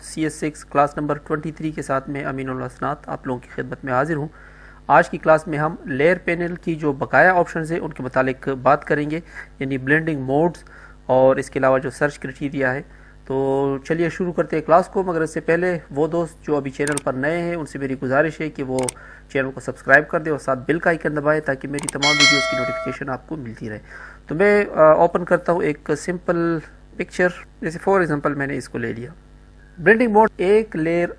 CS6 class number 23 के साथ मैं अमीनुल हसनात आप लोगों की खिदमत में हाजिर हूँ। आज की क्लास में हम लेयर पैनल की जो बकाया ऑप्शन है उनके मुतालिक बात करेंगे, यानी ब्लेंडिंग मोड्स और इसके अलावा जो सर्च क्राइटेरिया है। तो चलिए शुरू करते हैं क्लास को, मगर इससे पहले वो दोस्त जो अभी चैनल पर नए हैं उनसे मेरी गुजारिश है कि वो चैनल को सब्सक्राइब कर दें और साथ बेल का आइकन दबाएं ताकि मेरी तमाम वीडियोस की नोटिफिकेशन आपको मिलती रहे। तो मैं ओपन करता हूँ एक सिंपल पिक्चर, जैसे फॉर एग्जांपल मैंने इसको ले लिया। ब्लेंडिंग मोड एक लेयर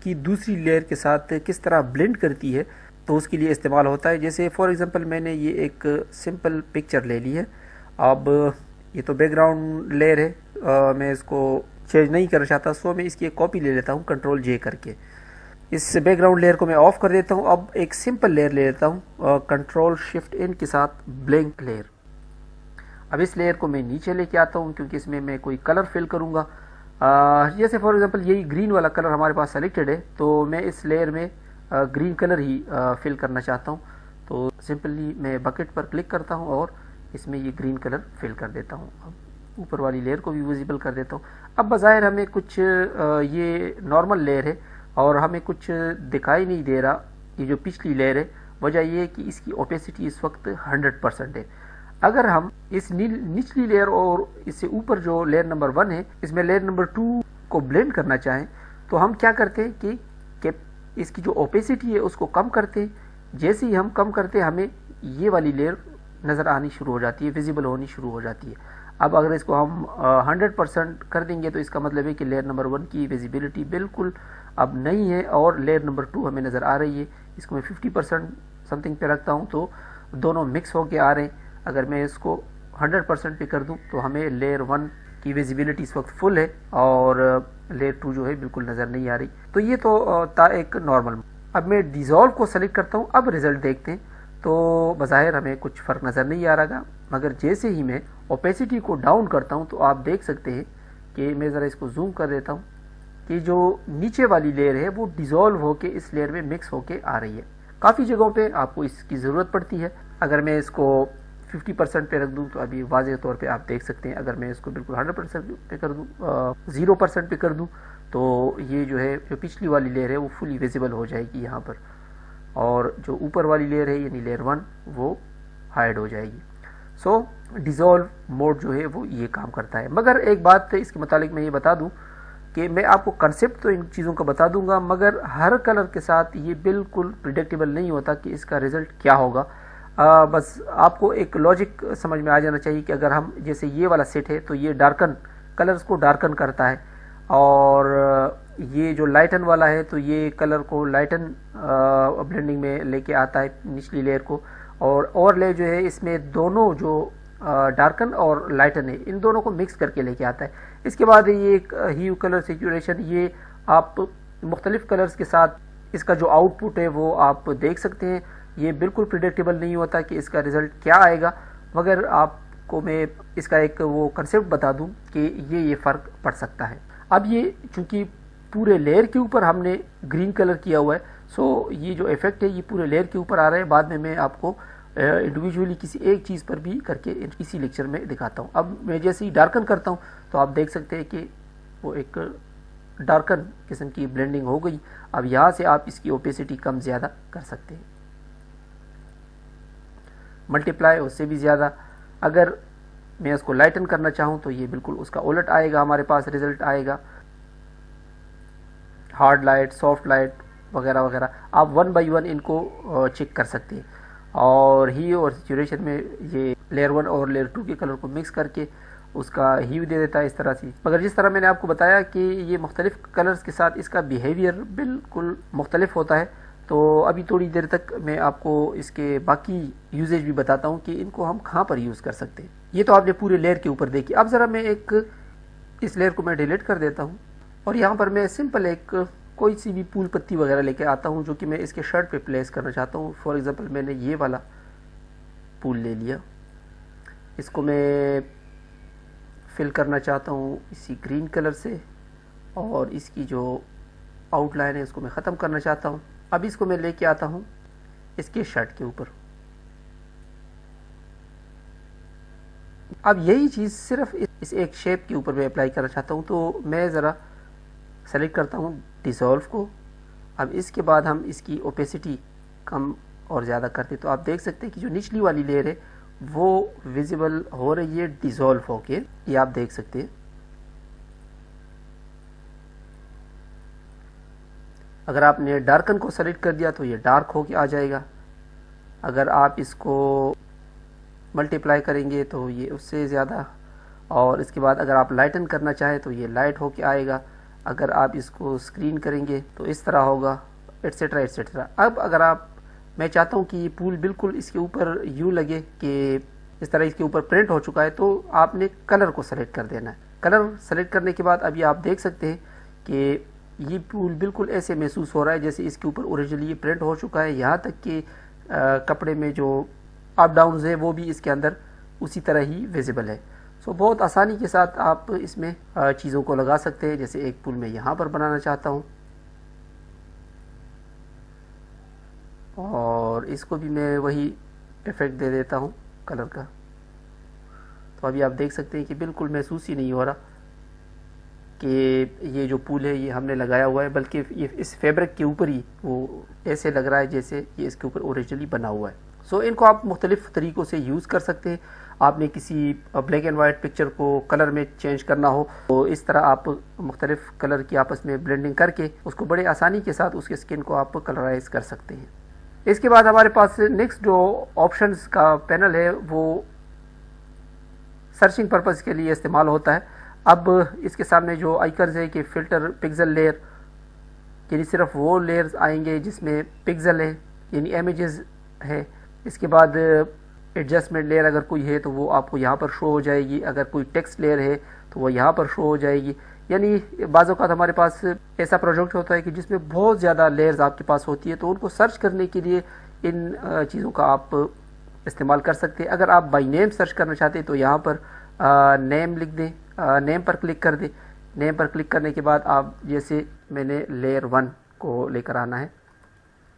की दूसरी लेयर के साथ किस तरह ब्लेंड करती है तो उसके लिए इस्तेमाल होता है। जैसे फॉर एग्जांपल मैंने ये एक सिंपल पिक्चर ले ली है। अब ये तो बैकग्राउंड लेयर है, मैं इसको चेंज नहीं करना चाहता, सो मैं इसकी एक कॉपी ले लेता हूँ कंट्रोल जे करके। इस बैकग्राउंड लेयर को मैं ऑफ कर देता हूँ। अब एक सिंपल लेयर ले लेता हूँ कंट्रोल शिफ्ट इन के साथ ब्लैंक लेयर। अब इस लेयर को मैं नीचे लेके आता हूँ क्योंकि इसमें मैं कोई कलर फिल करूँगा। जैसे फॉर एग्जांपल यही ग्रीन वाला कलर हमारे पास सेलेक्टेड है, तो मैं इस लेयर में ग्रीन कलर ही फिल करना चाहता हूँ। तो सिंपली मैं बकेट पर क्लिक करता हूँ और इसमें ये ग्रीन कलर फिल कर देता हूँ। अब ऊपर वाली लेयर को भी विजिबल कर देता हूँ। अब बज़ाहिर हमें कुछ ये नॉर्मल लेयर है और हमें कुछ दिखाई नहीं दे रहा। ये जो पिछली लेयर है, वजह ये है कि इसकी ओपेसिटी इस वक्त 100% है। अगर हम इस निचली लेयर और इससे ऊपर जो लेयर नंबर 1 है, इसमें लेयर नंबर 2 को ब्लेंड करना चाहें तो हम क्या करते हैं कि इसकी जो ओपेसिटी है उसको कम करते हैं। जैसे ही हम कम करते हैं हमें ये वाली लेयर नज़र आनी शुरू हो जाती है, विजिबल होनी शुरू हो जाती है। अब अगर इसको हम 100% कर देंगे तो इसका मतलब है कि लेयर नंबर 1 की विजिबिलिटी बिल्कुल अब नहीं है और लेयर नंबर 2 हमें नज़र आ रही है। इसको मैं 50% समथिंग पे रखता हूँ तो दोनों मिक्स होके आ रहे हैं। अगर मैं इसको 100% पे कर दूं तो हमें लेयर 1 की विजिबिलिटी इस वक्त फुल है और लेयर 2 जो है बिल्कुल नज़र नहीं आ रही। तो ये तो था एक नॉर्मल। अब मैं डिज़ोल्व को सेलेक्ट करता हूँ। अब रिज़ल्ट देखते हैं तो बज़ाहिर हमें कुछ फ़र्क नज़र नहीं आ रहा, मगर जैसे ही मैं ओपेसिटी को डाउन करता हूँ तो आप देख सकते हैं कि मैं ज़रा इसको जूम कर देता हूँ कि जो नीचे वाली लेयर है वो डिज़ोल्व होके इस लेयर में मिक्स होके आ रही है। काफ़ी जगहों पे आपको इसकी ज़रूरत पड़ती है। अगर मैं इसको 50% पे रख दूं तो अभी वाज़ेह तौर पे आप देख सकते हैं। अगर मैं इसको बिल्कुल 100% पे कर दूं, 0% पे कर दूं तो ये जो है जो पिछली वाली लेयर है वो फुली विजिबल हो जाएगी यहाँ पर, और जो ऊपर वाली लेयर है यानी लेयर 1 वो हाइड हो जाएगी। सो डिज़ोल्व मोड जो है वो ये काम करता है। मगर एक बात इसके मुतालिक मैं ये बता दूं कि मैं आपको कंसेप्ट तो इन चीज़ों का बता दूंगा, मगर हर कलर के साथ ये बिल्कुल प्रिडिक्टेबल नहीं होता कि इसका रिज़ल्ट क्या होगा। बस आपको एक लॉजिक समझ में आ जाना चाहिए कि अगर हम जैसे ये वाला सेट है तो ये डार्कन कलर्स को डार्कन करता है, और ये जो लाइटन वाला है तो ये कलर को लाइटन ब्लेंडिंग में लेके आता है निचली लेयर को, और ले जो है इसमें दोनों जो डार्कन और लाइटन है इन दोनों को मिक्स करके लेके आता है। इसके बाद ये एक ह्यू कलर सैचुरेशन, ये आप मुख्तलिफ कलर्स के साथ इसका जो आउटपुट है वो आप देख सकते हैं। ये बिल्कुल प्रिडिक्टेबल नहीं होता कि इसका रिज़ल्ट क्या आएगा, मगर आपको मैं इसका एक वो कंसेप्ट बता दूं कि ये फ़र्क पड़ सकता है। अब ये चूँकि पूरे लेयर के ऊपर हमने ग्रीन कलर किया हुआ है, सो ये जो इफ़ेक्ट है ये पूरे लेयर के ऊपर आ रहा है। बाद में मैं आपको इंडिविजुअली किसी एक चीज़ पर भी करके इसी लेक्चर में दिखाता हूँ। अब मैं जैसे ही डार्कन करता हूँ तो आप देख सकते हैं कि वो एक डार्कन किस्म की ब्लेंडिंग हो गई। अब यहाँ से आप इसकी ओपेसिटी कम ज़्यादा कर सकते हैं, मल्टीप्लाई उससे भी ज़्यादा। अगर मैं उसको लाइटन करना चाहूँ तो ये बिल्कुल उसका उलट आएगा, हमारे पास रिज़ल्ट आएगा। हार्ड लाइट, सॉफ्ट लाइट वगैरह वगैरह आप 1 बाई 1 इनको चेक कर सकते हैं। और ह्यू और सैचुरेशन में ये लेयर 1 और लेयर 2 के कलर को मिक्स करके उसका ह्यू दे देता है इस तरह से। मगर जिस तरह मैंने आपको बताया कि ये मुख्तलिफ कलर्स के साथ इसका बिहेवियर बिल्कुल मुख्तलिफ होता है, तो अभी थोड़ी देर तक मैं आपको इसके बाकी यूजेज भी बताता हूँ कि इनको हम कहाँ पर यूज़ कर सकते हैं। ये तो आपने पूरे लेयर के ऊपर देखी। अब ज़रा मैं इस लेयर को मैं डिलीट कर देता हूँ और यहाँ पर मैं सिंपल एक कोई सी भी फूल पत्ती वगैरह लेके आता हूँ जो कि मैं इसके शर्ट पे प्लेस करना चाहता हूँ। फॉर एग्जांपल मैंने ये वाला फूल ले लिया, इसको मैं फिल करना चाहता हूँ इसी ग्रीन कलर से, और इसकी जो आउटलाइन है उसको मैं ख़त्म करना चाहता हूँ। अब इसको मैं लेके आता हूँ इसके शर्ट के ऊपर। अब यही चीज़ सिर्फ इस एक शेप के ऊपर मैं अप्लाई करना चाहता हूँ, तो मैं ज़रा सेलेक्ट करता हूँ डिसॉल्व को। अब इसके बाद हम इसकी ओपेसिटी कम और ज़्यादा करते, तो आप देख सकते हैं कि जो निचली वाली लेयर है वो विजिबल हो रही है डिसॉल्व होके, ये आप देख सकते हैं। अगर आपने डार्कन को सेलेक्ट कर दिया तो ये डार्क होके आ जाएगा। अगर आप इसको मल्टीप्लाई करेंगे तो ये उससे ज़्यादा, और इसके बाद अगर आप लाइटन करना चाहें तो ये लाइट होके आएगा। अगर आप इसको स्क्रीन करेंगे तो इस तरह होगा, एट्सेट्रा एट्सेट्रा। अब अगर आप, मैं चाहता हूँ कि ये पूल बिल्कुल इसके ऊपर यूँ लगे कि इस तरह इसके ऊपर प्रिंट हो चुका है, तो आपने कलर को सेलेक्ट कर देना है। कलर सेलेक्ट करने के बाद अभी आप देख सकते हैं कि ये पूल बिल्कुल ऐसे महसूस हो रहा है जैसे इसके ऊपर ओरिजिनली ये प्रिंट हो चुका है। यहाँ तक कि कपड़े में जो अप डाउन है वो भी इसके अंदर उसी तरह ही विजिबल है। सो बहुत आसानी के साथ आप इसमें चीज़ों को लगा सकते हैं। जैसे एक पुल मैं यहाँ पर बनाना चाहता हूँ और इसको भी मैं वही इफ़ेक्ट दे देता हूँ कलर का। तो अभी आप देख सकते हैं कि बिल्कुल महसूस ही नहीं हो रहा कि ये जो पुल है ये हमने लगाया हुआ है, बल्कि ये इस फैब्रिक के ऊपर ही वो ऐसे लग रहा है जैसे ये इसके ऊपर ओरिजिनली बना हुआ है। सो इनको आप मुख्तलिफ़ तरीक़ों से यूज़ कर सकते हैं। आपने किसी ब्लैक एंड वाइट पिक्चर को कलर में चेंज करना हो तो इस तरह आप मुख्तलिफ़ कलर की आपस में ब्लेंडिंग करके उसको बड़े आसानी के साथ उसके स्किन को आप कलराइज कर सकते हैं। इसके बाद हमारे पास नेक्स्ट जो ऑप्शंस का पैनल है वो सर्चिंग पर्पज़ के लिए इस्तेमाल होता है। अब इसके सामने जो आइकन्स है कि फ़िल्टर पिक्सल लेयर, यानी सिर्फ वो लेयर्स आएंगे जिसमें पिक्सल है यानी इमेजेस है। इसके बाद एडजस्टमेंट लेयर अगर कोई है तो वो आपको यहाँ पर शो हो जाएगी। अगर कोई टेक्स्ट लेयर है तो वो यहाँ पर शो हो जाएगी। यानी बाज़ औक़ात हमारे पास ऐसा प्रोजेक्ट होता है कि जिसमें बहुत ज़्यादा लेयर्स आपके पास होती है, तो उनको सर्च करने के लिए इन चीज़ों का आप इस्तेमाल कर सकते हैं। अगर आप बाई नेम सर्च करना चाहते हैं तो यहाँ पर नेम लिख दें, नेम पर क्लिक कर दें। नेम पर क्लिक करने के बाद आप, जैसे मैंने लेयर 1 को लेकर आना है,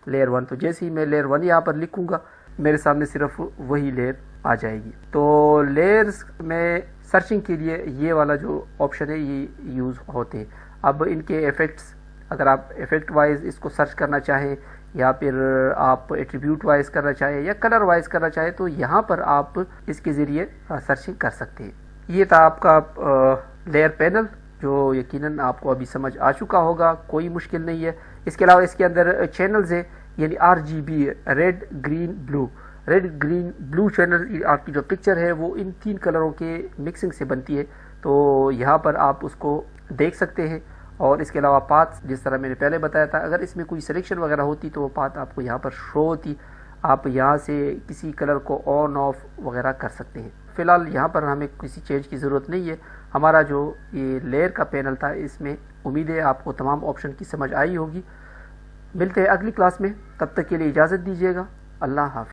लेयर 1, तो जैसे ही मैं लेयर 1 यहाँ पर लिखूँगा मेरे सामने सिर्फ वही लेयर आ जाएगी। तो लेयर्स में सर्चिंग के लिए ये वाला जो ऑप्शन है ये यूज़ होते हैं। अब इनके इफ़ेक्ट्स, अगर आप इफ़ेक्ट वाइज इसको सर्च करना चाहें या फिर आप एट्रीब्यूट वाइज करना चाहें या कलर वाइज करना चाहें तो यहाँ पर आप इसके ज़रिए सर्चिंग कर सकते हैं। ये था आपका लेयर पैनल जो यकीनन आपको अभी समझ आ चुका होगा, कोई मुश्किल नहीं है। इसके अलावा इसके अंदर चैनल्स है, यानी RGB, red green blue. Red green blue channel, आपकी जो पिक्चर है वो इन 3 कलरों के मिक्सिंग से बनती है, तो यहाँ पर आप उसको देख सकते हैं। और इसके अलावा पाथ, जिस तरह मैंने पहले बताया था, अगर इसमें कोई सिलेक्शन वगैरह होती तो वो पाथ आपको यहाँ पर शो होती। आप यहाँ से किसी कलर को ऑन ऑफ वगैरह कर सकते हैं। फ़िलहाल यहाँ पर हमें किसी चेंज की ज़रूरत नहीं है। हमारा जो ये लेयर का पैनल था इसमें उम्मीद है आपको तमाम ऑप्शन की समझ आई होगी। मिलते हैं अगली क्लास में, तब तक के लिए इजाज़त दीजिएगा। अल्लाह हाफ़िज़।